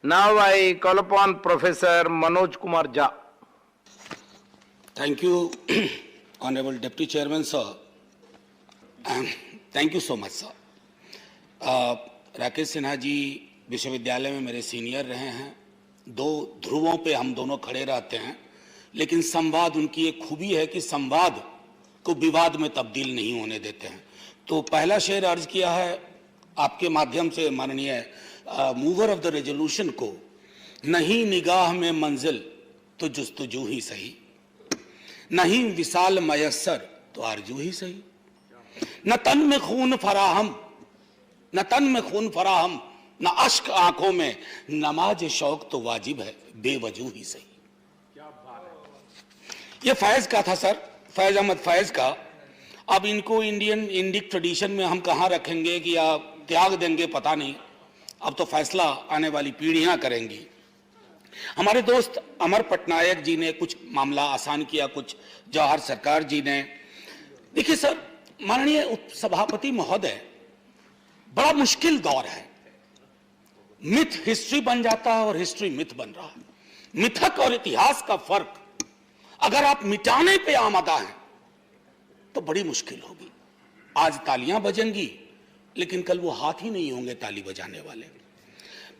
Now I call upon Professor Manoj Kumar Jha. Thank you, Honorable Deputy Chairman, sir. Thank you so much, sir. Rakesh Sinha ji विश्वविद्यालय में मेरे senior रहे हैं। दो ध्रुवों पे हम दोनों खड़े रहते हैं, लेकिन संवाद उनकी एक खूबी है कि संवाद को विवाद में तब्दील नहीं होने देते हैं। तो पहला शेर अर्ज किया है आपके माध्यम से माननीय मूवर ऑफ द रेजोल्यूशन को, नहीं निगाह में मंजिल तो जुस्तजू ही सही, नहीं विशाल मयस्सर तो आरजू ही सही, न तन में खून फराहम, न तन में खून फराहम, न अश्क आंखों में, नमाज शौक तो वाजिब है बेवजू ही सही। ये फैज का था सर, फैज अहमद फैज का। अब इनको इंडिक ट्रेडिशन में हम कहाँ रखेंगे कि या त्याग देंगे पता नहीं, अब तो फैसला आने वाली पीढ़ियां करेंगी। हमारे दोस्त अमर पटनायक जी ने कुछ मामला आसान किया, कुछ जवाहर सरकार जी ने। देखिए सर, माननीय उपसभापति महोदय, बड़ा मुश्किल दौर है। मिथ हिस्ट्री बन जाता है और हिस्ट्री मिथ बन रहा है। मिथक और इतिहास का फर्क अगर आप मिटाने पे आमादा हैं तो बड़ी मुश्किल होगी। आज तालियां बजेंगी लेकिन कल वो हाथ ही नहीं होंगे ताली बजाने वाले।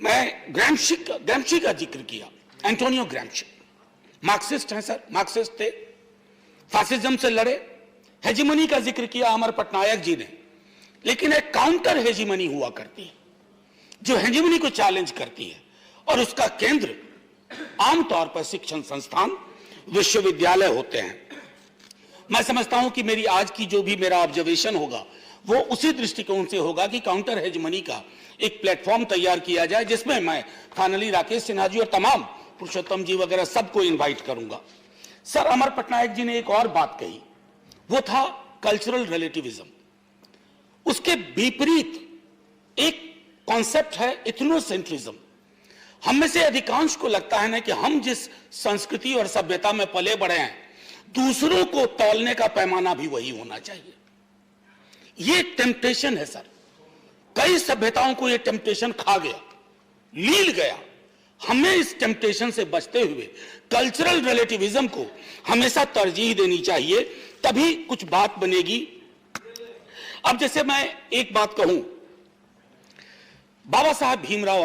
मैं ग्रैम्शी का जिक्र किया, एंटोनियो ग्रैम्शी मार्क्सिस्ट हैं सर, मार्क्सिस्ट थे, फासिज्म से लड़े। हेजिमनी का जिक्र किया अमर पटनायक जी ने, लेकिन एक काउंटर हेजिमनी हुआ करती है जो हेजिमनी को चैलेंज करती है, और उसका केंद्र आमतौर पर शिक्षण संस्थान विश्वविद्यालय होते हैं। मैं समझता हूं कि मेरी आज की जो भी मेरा ऑब्जर्वेशन होगा वो उसी दृष्टिकोण से होगा कि काउंटर हेजमनी का एक प्लेटफॉर्म तैयार किया जाए, जिसमें मैं फाइनली राकेश सिन्हा जी और तमाम पुरुषोत्तम जी वगैरह सबको इनवाइट करूंगा। सर, अमर पटनायक जी ने एक और बात कही, वो था कल्चरल रिलेटिविज्म। उसके विपरीत एक कॉन्सेप्ट है इथनोसेंट्रिज्म। हम में से अधिकांश को लगता है ना कि हम जिस संस्कृति और सभ्यता में पले बढ़े हैं, दूसरों को तौलने का पैमाना भी वही होना चाहिए। ये टेम्पटेशन है सर, कई सभ्यताओं को ये टेम्पटेशन खा गया, लील गया। हमें इस टेम्पटेशन से बचते हुए कल्चरल रिलेटिविज्म को हमेशा तरजीह देनी चाहिए, तभी कुछ बात बनेगी। अब जैसे मैं एक बात कहूं, बाबा साहब भीमराव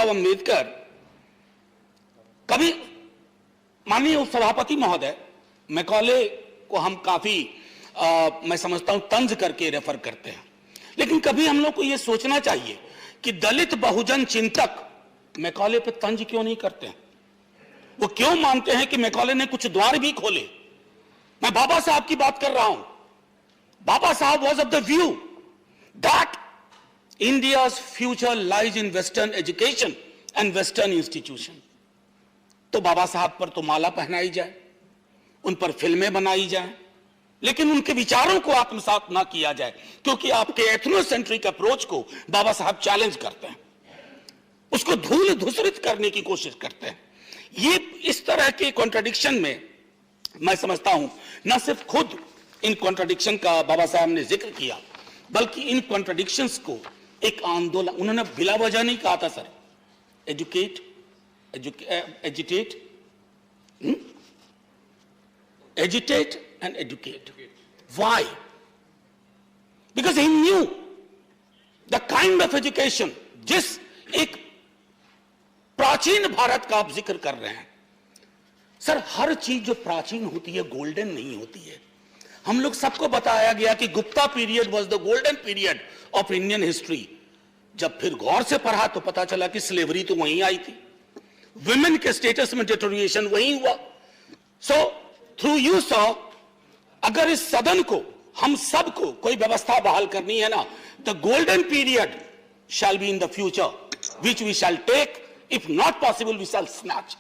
अंबेडकर कभी, माननीय उपसभापति महोदय, मैकॉले को हम काफी मैं समझता हूं तंज करके रेफर करते हैं, लेकिन कभी हम लोग को यह सोचना चाहिए कि दलित बहुजन चिंतक मैकॉले पे तंज क्यों नहीं करते हैं। वो क्यों मानते हैं कि मैकॉले ने कुछ द्वार भी खोले। मैं बाबा साहब की बात कर रहा हूं। बाबा साहब was of the view that India's future lies in western education and western institution. तो बाबा साहब पर तो माला पहनाई जाए, उन पर फिल्में बनाई जाए, लेकिन उनके विचारों को आत्मसात ना किया जाए, क्योंकि आपके एथनोसेंट्रिक अप्रोच को बाबा साहब चैलेंज करते हैं, उसको धूल धूसरित करने की कोशिश करते हैं। ये इस तरह के कॉन्ट्रडिक्शन में मैं समझता हूं, न सिर्फ खुद इन कॉन्ट्रडिक्शन का बाबा साहब ने जिक्र किया, बल्कि इन कॉन्ट्रडिक्शंस को एक आंदोलन, उन्होंने बिला वजह नहीं कहा था sir, educate, agitate and educate. Why? Because he knew the kind of education, जिस एक प्राचीन भारत का आप जिक्र कर रहे हैं सर, हर चीज जो प्राचीन होती है गोल्डन नहीं होती है। हम लोग सबको बताया गया कि Gupta period was the golden period of Indian history. जब फिर गौर से पढ़ा तो पता चला कि स्लेवरी तो वहीं आई थी, विमेन के स्टेटस में डिटोरिएशन वहीं हुआ। सो थ्रू यू सॉ, अगर इस सदन को, हम सबको कोई व्यवस्था बहाल करनी है ना, the golden period shall be in the future which we shall take, if not possible we shall snatch.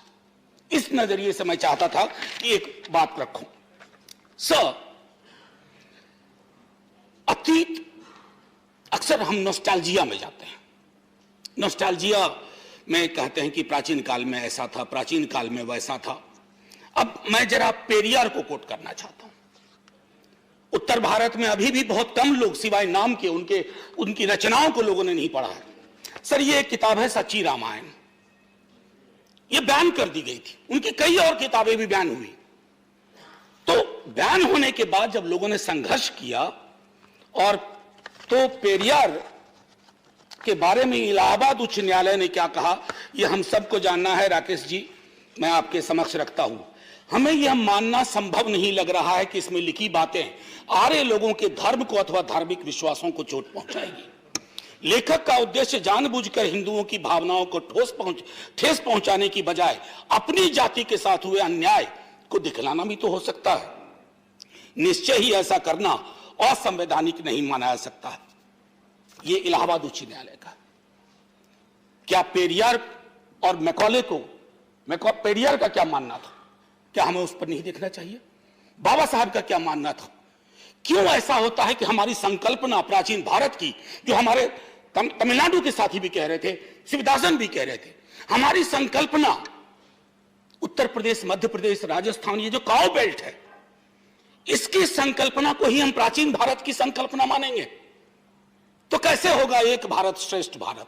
इस नजरिए से मैं चाहता था कि एक बात रखूं सर। अतीत, अक्सर हम नॉस्टैल्जिया में जाते हैं। नॉस्टैल्जिया में कहते हैं कि प्राचीन काल में ऐसा था, प्राचीन काल में वैसा था। अब मैं जरा पेरियार को कोट करना चाहता हूं। उत्तर भारत में अभी भी बहुत कम लोग, सिवाय नाम के, उनकी रचनाओं को लोगों ने नहीं पढ़ा है। सर ये एक किताब है सच्ची रामायण, ये बैन कर दी गई थी, उनकी कई और किताबें भी बैन हुई। तो बैन होने के बाद जब लोगों ने संघर्ष किया और तो पेरियार के बारे में इलाहाबाद उच्च न्यायालय ने क्या कहा, यह हम सबको जानना है। राकेश जी, मैं आपके समक्ष रखता हूं। हमें यह मानना संभव नहीं लग रहा है कि इसमें लिखी बातें आर्य लोगों के धर्म को अथवा धार्मिक विश्वासों को चोट पहुंचाएगी। लेखक का उद्देश्य जानबूझकर हिंदुओं की भावनाओं को ठेस पहुंचाने की बजाय अपनी जाति के साथ हुए अन्याय को दिखलाना भी तो हो सकता है। निश्चय ही ऐसा करना असंवैधानिक नहीं माना जा सकता है। यह इलाहाबाद उच्च न्यायालय का। क्या पेरियार और मैकॉले को, पेरियार का क्या मानना था, क्या हमें उस पर नहीं देखना चाहिए? बाबा साहब का क्या मानना था? क्यों ऐसा होता है कि हमारी संकल्पना प्राचीन भारत की, जो हमारे तमिलनाडु के साथी भी कह रहे थे, शिवदासन भी कह रहे थे, हमारी संकल्पना उत्तर प्रदेश, मध्य प्रदेश, राजस्थान, ये जो काउ बेल्ट है, इसकी संकल्पना को ही हम प्राचीन भारत की संकल्पना मानेंगे? तो कैसे होगा एक भारत श्रेष्ठ भारत?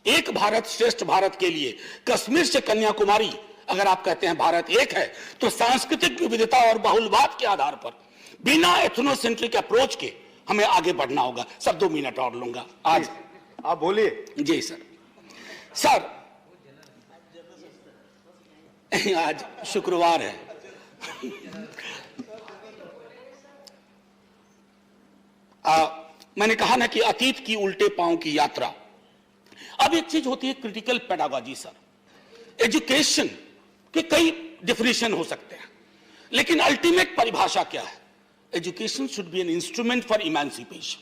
एक भारत श्रेष्ठ भारत के लिए कश्मीर से कन्याकुमारी, अगर आप कहते हैं भारत एक है, तो सांस्कृतिक विविधता और बहुलवाद के आधार पर बिना एथनोसेंट्रिक अप्रोच के हमें आगे बढ़ना होगा। सर 2 मिनट और लूंगा आज। आप बोलिए। जी सर। सर आज शुक्रवार है। मैंने कहा ना कि अतीत की उल्टे पांव की यात्रा। अब एक चीज होती है क्रिटिकल पेडागॉजी। सर एजुकेशन के कई डिफिनेशन हो सकते हैं, लेकिन अल्टीमेट परिभाषा क्या है? Education should be an instrument for emancipation.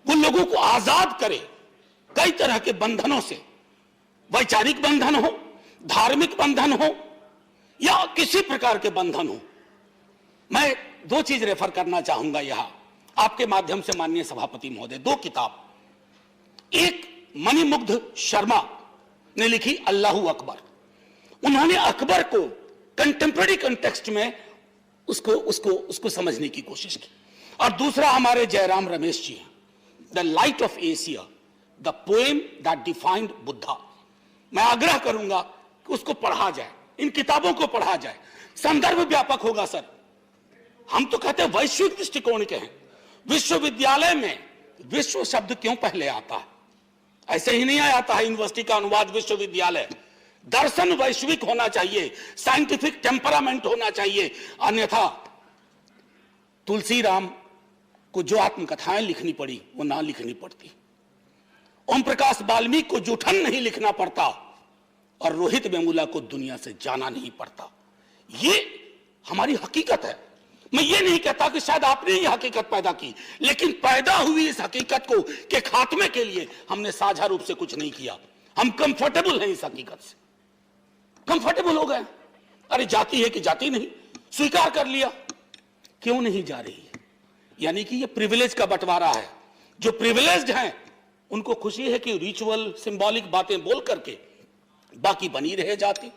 वो लोगों को आजाद करे कई तरह के बंधनों से, वैचारिक बंधन हो, धार्मिक बंधन हो, या किसी प्रकार के बंधन हो। मैं 2 चीज रेफर करना चाहूंगा यहां आपके माध्यम से माननीय सभापति महोदय। 2 किताब, एक मणिमुग्ध शर्मा ने लिखी अल्लाहू अकबर। उन्होंने अकबर को कंटेम्पररी कंटेक्स्ट में उसको समझने की कोशिश की। और दूसरा हमारे जयराम रमेश जी हैं, the light of Asia, the poem that defined Buddha. मैं आग्रह करूंगा कि उसको पढ़ा जाए, इन किताबों को पढ़ा जाए। संदर्भ व्यापक होगा सर। हम तो कहते हैं वैश्विक दृष्टिकोण के हैं। विश्वविद्यालय में विश्व शब्द क्यों पहले आता है? ऐसे ही नहीं आता है यूनिवर्सिटी का अनुवाद विश्वविद्यालय। दर्शन वैश्विक होना चाहिए, साइंटिफिक टेम्परामेंट होना चाहिए, अन्यथा तुलसीराम को जो आत्मकथाएं लिखनी पड़ी वो ना लिखनी पड़ती, ओम प्रकाश वाल्मीकि को जूठन नहीं लिखना पड़ता, और रोहित वेमुला को दुनिया से जाना नहीं पड़ता। ये हमारी हकीकत है। मैं ये नहीं कहता कि शायद आपने ये हकीकत पैदा की, लेकिन पैदा हुई इस हकीकत को के खात्मे के लिए हमने साझा रूप से कुछ नहीं किया। हम कंफर्टेबल हैं इस हकीकत से, कंफर्टेबल हो गए। अरे जाति है कि जाति नहीं, स्वीकार कर लिया। क्यों नहीं जा रही है? यानी कि ये प्रिविलेज का बंटवारा है। जो प्रिविलेज्ड हैं उनको खुशी है कि रिचुअल सिंबॉलिक बातें बोल करके बाकी बनी रहे जाति।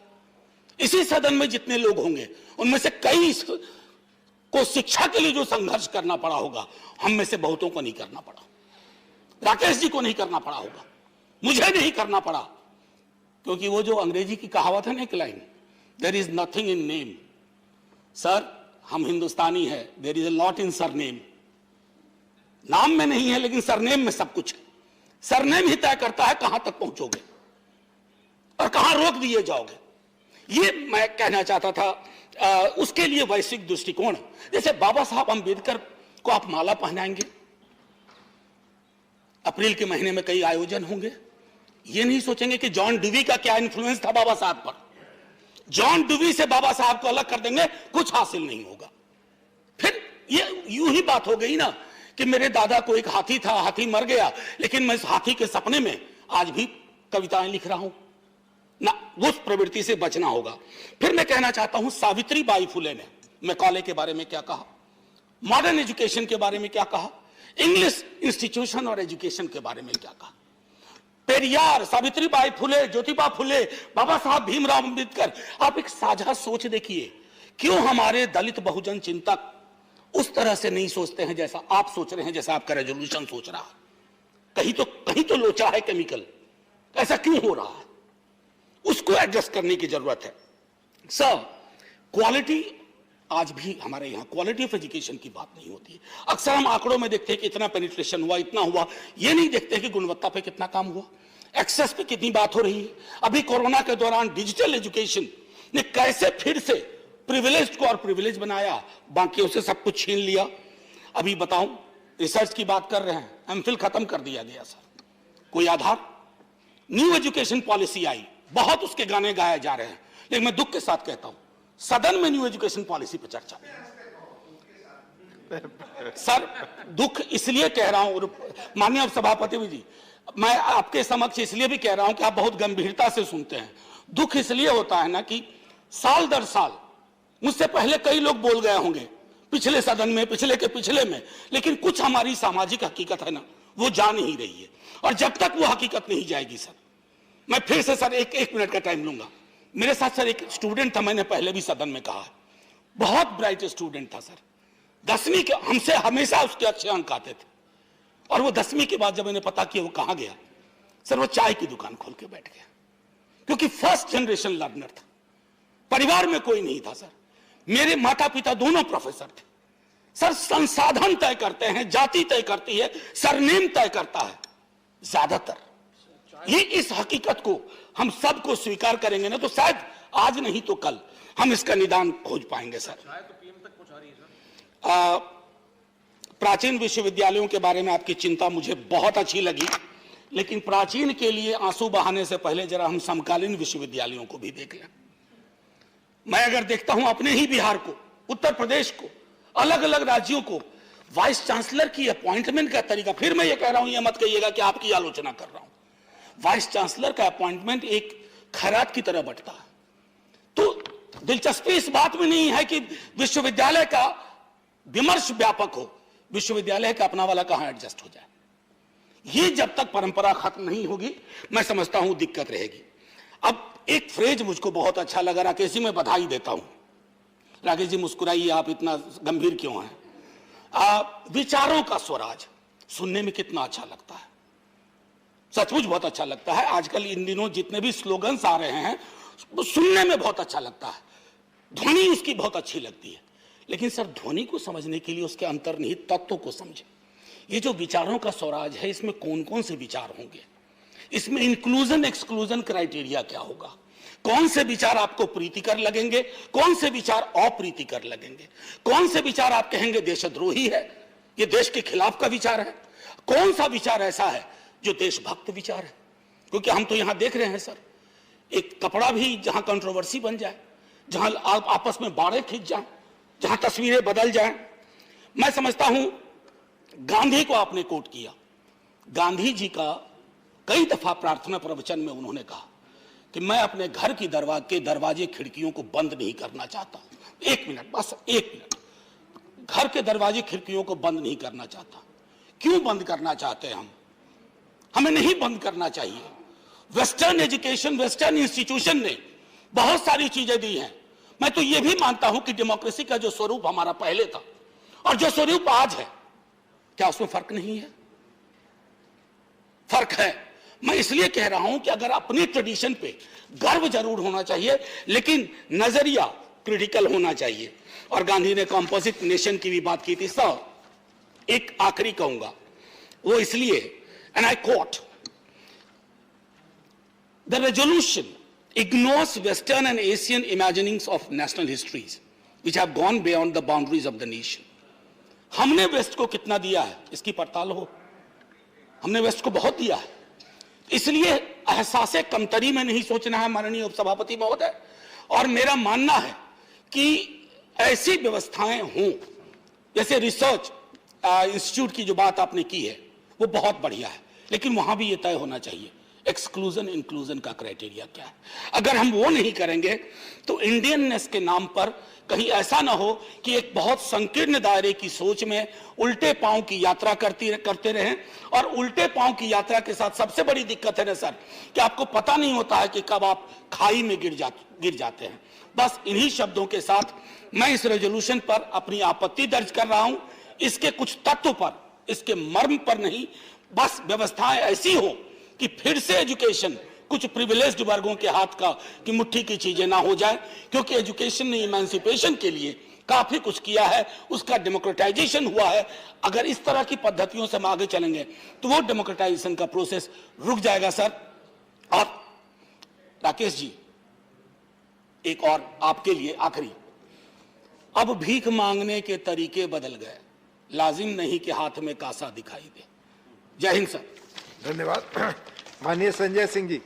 इसी सदन में जितने लोग होंगे उनमें से कई को शिक्षा के लिए जो संघर्ष करना पड़ा होगा, हम में से बहुतों को नहीं करना पड़ा। राकेश जी को नहीं करना पड़ा होगा, मुझे नहीं करना पड़ा, क्योंकि वो जो अंग्रेजी की कहावत है ना, एक line, there is nothing in name. Sir हम हिंदुस्तानी है, there is a lot in surname. नाम में नहीं है लेकिन सरनेम में सब कुछ है। सरनेम ही तय करता है कहां तक पहुंचोगे और कहां रोक दिए जाओगे। ये मैं कहना चाहता था। उसके लिए वैश्विक दृष्टिकोण, जैसे बाबा साहब अंबेडकर को आप माला पहनाएंगे, अप्रैल के महीने में कई आयोजन होंगे, ये नहीं सोचेंगे कि जॉन डुवी का क्या इन्फ्लुएंस था बाबा साहब पर। जॉन डुवी से बाबा साहब को अलग कर देंगे, कुछ हासिल नहीं होगा। फिर ये यूं ही बात हो गई ना कि मेरे दादा को एक हाथी था, हाथी मर गया, लेकिन मैं इस हाथी के सपने में आज भी कविताएं लिख रहा हूं ना। उस प्रवृत्ति से बचना होगा। फिर मैं कहना चाहता हूं सावित्री बाई फुले ने मैकॉले के बारे में क्या कहा, मॉडर्न एजुकेशन के बारे में क्या कहा, इंग्लिश इंस्टीट्यूशन और एजुकेशन के बारे में क्या कहा। पेरियार, सावित्री बाई फुले, ज्योतिबा फुले, बाबा साहब भीमराव अंबेडकर, आप एक साझा सोच देखिए। क्यों हमारे दलित बहुजन चिंतक उस तरह से नहीं सोचते हैं जैसा आप सोच रहे हैं, जैसा आपका रेजोल्यूशन सोच रहा है? कहीं तो लोचा है केमिकल। ऐसा क्यों हो रहा है, उसको एडजस्ट करने की जरूरत है। सर, क्वालिटी, आज भी हमारे यहाँ क्वालिटी ऑफ एजुकेशन की बात नहीं होती है। अक्सर हम आंकड़ों में देखते हैं कि इतना पेनिट्रेशन हुआ, इतना हुआ, ये नहीं देखते कि गुणवत्ता पे कितना काम हुआ, एक्सेस पे कितनी बात हो रही है। अभी कोरोना के दौरान डिजिटल एजुकेशन ने कैसे फिर से प्रिविलेज को और प्रिविलेज बनाया, बाकियों से सब कुछ छीन लिया। अभी बताऊं, रिसर्च की बात कर रहे हैं, एमफिल खत्म कर दिया गया सर, कोई आधार। न्यू एजुकेशन पॉलिसी आई, बहुत उसके गाने गाए जा रहे हैं, लेकिन मैं दुख के साथ कहता हूं सदन में न्यू एजुकेशन पॉलिसी पर चर्चा सर, दुख इसलिए कह रहा हूं माननीय सभापति जी, मैं आपके समक्ष इसलिए भी कह रहा हूं कि आप बहुत गंभीरता से सुनते हैं। दुख इसलिए होता है ना कि साल दर साल मुझसे पहले कई लोग बोल गए होंगे, पिछले सदन में, पिछले के पिछले में, लेकिन कुछ हमारी सामाजिक हकीकत है ना, वो जा नहीं रही है। और जब तक वो हकीकत नहीं जाएगी सर, मैं फिर से सर एक मिनट का टाइम लूंगा। मेरे साथ सर एक स्टूडेंट था, मैंने पहले भी सदन में कहा, बहुत ब्राइट स्टूडेंट था सर, 10वीं के हमसे हमेशा उसके अच्छे अंक आते थे, और वो 10वीं के बाद जब मैंने पता किया वो कहां गया सर, वो चाय की दुकान खोल के बैठ गया, क्योंकि फर्स्ट जनरेशन लर्नर था, परिवार में कोई नहीं था सर। मेरे माता पिता दोनों प्रोफेसर थे सर। संसाधन तय करते हैं, जाति तय करती है, सरनेम तय करता है ज्यादातर। ये इस हकीकत को हम सबको स्वीकार करेंगे ना, तो शायद आज नहीं तो कल हम इसका निदान खोज पाएंगे सर। प्राचीन विश्वविद्यालयों के बारे में आपकी चिंता मुझे बहुत अच्छी लगी, लेकिन प्राचीन के लिए आंसू बहाने से पहले जरा हम समकालीन विश्वविद्यालयों को भी देख लें। मैं अगर देखता हूं अपने ही बिहार को, उत्तर प्रदेश को, अलग अलग राज्यों को, वाइस चांसलर की अपॉइंटमेंट का तरीका, फिर मैं ये कह रहा हूं, ये मत कहिएगा कि आपकी आलोचना कर रहा हूं, वाइस चांसलर का अपॉइंटमेंट एक खैरात की तरह बंटता है। तो दिलचस्पी इस बात में नहीं है कि विश्वविद्यालय का विमर्श व्यापक हो, विश्वविद्यालय का अपना वाला कहां एडजस्ट हो जाए। ये जब तक परंपरा खत्म नहीं होगी, मैं समझता हूं दिक्कत रहेगी। अब एक फ्रेज मुझको बहुत अच्छा लगा, राकेश जी मैं बधाई देता हूं। राकेश जी मुस्कुराइए, आप इतना गंभीर क्यों हैं? विचारों का स्वराज सुनने में कितना अच्छा लगता है, सचमुच बहुत अच्छा लगता है। आजकल इन दिनों जितने भी स्लोगन्स आ रहे हैं वो सुनने में बहुत अच्छा लगता है, ध्वनि उसकी बहुत अच्छी लगती है, लेकिन सर ध्वनि को समझने के लिए उसके अंतर्निहित तत्वों को समझे। ये जो विचारों का स्वराज है, इसमें कौन कौन से विचार होंगे, इसमें इंक्लूजन एक्सक्लूजन क्राइटेरिया क्या होगा, कौन से विचार आपको प्रीतिकर लगेंगे, कौन से विचार अप्रीतिकर लगेंगे, कौन से विचार आप कहेंगे देशद्रोही है, ये देश के खिलाफ का विचार है, कौन सा विचार ऐसा है जो देशभक्त विचार है। क्योंकि हम तो यहां देख रहे हैं सर, एक कपड़ा भी जहां कंट्रोवर्सी बन जाए, जहां आप आपस में बाड़े खींच जाए, जहां तस्वीरें बदल जाएं। मैं समझता हूं गांधी को आपने कोट किया, गांधी जी का कई दफा प्रार्थना प्रवचन में उन्होंने कहा कि मैं अपने घर की दरवाजे खिड़कियों को बंद नहीं करना चाहता। एक मिनट, बस एक मिनट, घर के दरवाजे खिड़कियों को बंद नहीं करना चाहता। क्यों बंद करना चाहते हैं हम? हमें नहीं बंद करना चाहिए। वेस्टर्न एजुकेशन, वेस्टर्न इंस्टीट्यूशन ने बहुत सारी चीजें दी हैं। मैं तो यह भी मानता हूं कि डेमोक्रेसी का जो स्वरूप हमारा पहले था और जो स्वरूप आज है, क्या उसमें फर्क नहीं है? फर्क है। मैं इसलिए कह रहा हूं कि अगर अपनी ट्रेडिशन पे गर्व जरूर होना चाहिए, लेकिन नजरिया क्रिटिकल होना चाहिए। और गांधी ने कॉम्पोजिट नेशन की भी बात की थी। सर, एक आखिरी कहूंगा, वो इसलिए, and I quote, the resolution ignores Western and Asian imaginings of national histories which have gone beyond the boundaries of the nation. हमने वेस्ट को कितना दिया है इसकी पड़ताल हो। हमने वेस्ट को बहुत दिया है, इसलिए एहसासे कमतरी में नहीं सोचना है माननीय उपसभापति महोदय। और मेरा मानना है कि ऐसी व्यवस्थाएं हों, जैसे रिसर्च इंस्टीट्यूट की जो बात आपने की है वो बहुत बढ़िया है, लेकिन वहां भी ये तय होना चाहिए एक्सक्लूजन इंक्लूजन का क्राइटेरिया क्या है। अगर हम वो नहीं करेंगे तो इंडियननेस के नाम पर कहीं ऐसा ना हो कि एक बहुत संकीर्ण दायरे की सोच में उल्टे पांव की यात्रा करते रहें। और उल्टे पांव की यात्रा के साथ सबसे बड़ी दिक्कत है ना सर, कि आपको पता नहीं होता है कि कब आप खाई में गिर जाते हैं। बस इन्हीं शब्दों के साथ मैं इस रेजोल्यूशन पर अपनी आपत्ति दर्ज कर रहा हूं। इसके कुछ तत्व पर, इसके मर्म पर नहीं, बस व्यवस्थाएं ऐसी हो कि फिर से एजुकेशन कुछ प्रिविलेज्ड वर्गों के हाथ का की मुट्ठी की चीजें ना हो जाए, क्योंकि एजुकेशन ने इमेंसिपेशन के लिए काफी कुछ किया है, उसका डेमोक्रेटाइजेशन हुआ है। अगर इस तरह की पद्धतियों से हम आगे चलेंगे तो वो डेमोक्रेटाइजेशन का प्रोसेस रुक जाएगा सर। और राकेश जी, एक और आपके लिए आखिरी, अब भीख मांगने के तरीके बदल गए, लाजिम नहीं कि हाथ में कासा दिखाई दे। जय हिंद सर। धन्यवाद। माननीय संजय सिंह जी।